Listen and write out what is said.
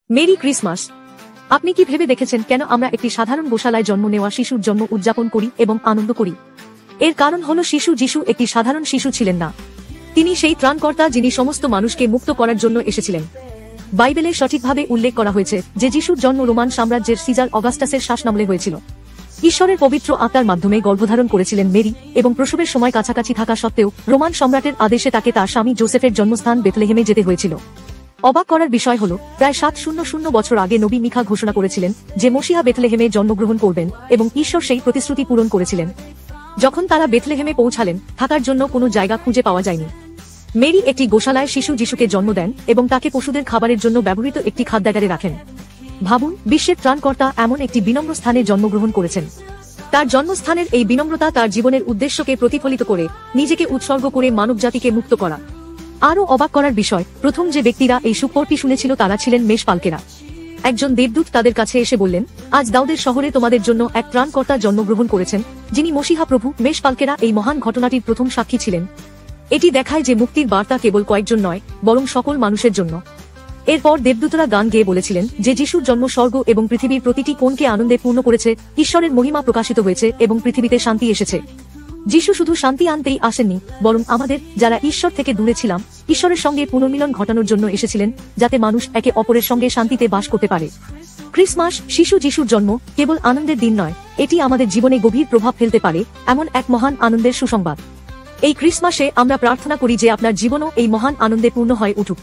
Merry Christmas. আপনি কি ভেবে দেখেছেন কেন আমরা একটি সাধারণ গোশালায় জন্ম নেওয়া শিশুর জন্ম উদযাপন করি এবং আনন্দ করি? এর কারণ হলো যিশু একটি সাধারণ শিশু ছিলেন না। তিনি সেই ত্রাণকর্তা যিনি সমস্ত মানুষকে মুক্ত করার জন্য এসেছিলেন। বাইবেলে সঠিকভাবে উল্লেখ করা হয়েছে যে যিশুর জন্ম রোমান সাম্রাজ্যের সিজার অগাস্টাসের শাসনামলে হয়েছিল। ঈশ্বরের পবিত্র আত্মার মাধ্যমে গর্ভধারণ করেছিলেন মেরি এবং প্রসবের সময় কাছাকাছি থাকা সত্ত্বেও রোমান সম্রাটের আদেশে তাকে তার স্বামী জোসেফের জন্মস্থান বেথলেহেমে যেতে হয়েছিল। অবাক করার বিষয় হল প্রায় 700 বছর আগে নবী মিখা ঘোষণা করেছিলেন যে মসিহা বেথলেহেমে জন্মগ্রহণ করবেন এবং ঈশ্বর সেই প্রতিশ্রুতি পূরণ করেছিলেন। যখন তারা বেথলেহেমে পৌঁছালেন, থাকার জন্য কোনো জায়গা খুঁজে পাওয়া যায়নি। মেরি একটি গোশালায় যিশুকে জন্ম দেন এবং তাকে পশুদের খাবারের জন্য ব্যবহৃত একটি খাদ্যাগারে রাখেন। ভাবুন, বিশ্বের ত্রাণকর্তা এমন একটি বিনম্র স্থানে জন্মগ্রহণ করেছেন। তার জন্মস্থানের এই বিনম্রতা তার জীবনের উদ্দেশ্যকে প্রতিফলিত করে নিজেকে উৎসর্গ করে মানবজাতিকে মুক্ত করা। আরও অবাক করার বিষয়, প্রথম যে ব্যক্তিরা এই সুখবরটি শুনেছিল তারা ছিলেন মেষপালকেরা। একজন দেবদূত তাদের কাছে এসে বললেন, আজ দাউদের শহরে তোমাদের জন্য এক ত্রাণকর্তা জন্মগ্রহণ করেছেন, যিনি মসিহা প্রভু। মেষপালকেরা এই মহান ঘটনাটির প্রথম সাক্ষী ছিলেন। এটি দেখায় যে মুক্তির বার্তা কেবল কয়েকজন নয়, বরং সকল মানুষের জন্য। এরপর দেবদূতরা গান গেয়ে বলেছিলেন যে যিশুর জন্ম স্বর্গ এবং পৃথিবীর প্রতিটি কোণকে আনন্দে পূর্ণ করেছে, ঈশ্বরের মহিমা প্রকাশিত হয়েছে এবং পৃথিবীতে শান্তি এসেছে। যিশু শুধু শান্তি আনতেই আসেননি, বরং আমাদের, যারা ঈশ্বর থেকে দূরে ছিলাম, ঈশ্বরের সঙ্গে পুনর্মিলন ঘটানোর জন্য এসেছিলেন, যাতে মানুষ একে অপরের সঙ্গে শান্তিতে বাস করতে পারে। ক্রিসমাস, যিশুর জন্ম, কেবল আনন্দের দিন নয়, এটি আমাদের জীবনে গভীর প্রভাব ফেলতে পারে এমন এক মহান আনন্দের সুসংবাদ। এই ক্রিসমাসে আমরা প্রার্থনা করি যে আপনার জীবনও এই মহান আনন্দে পূর্ণ হয়ে উঠুক।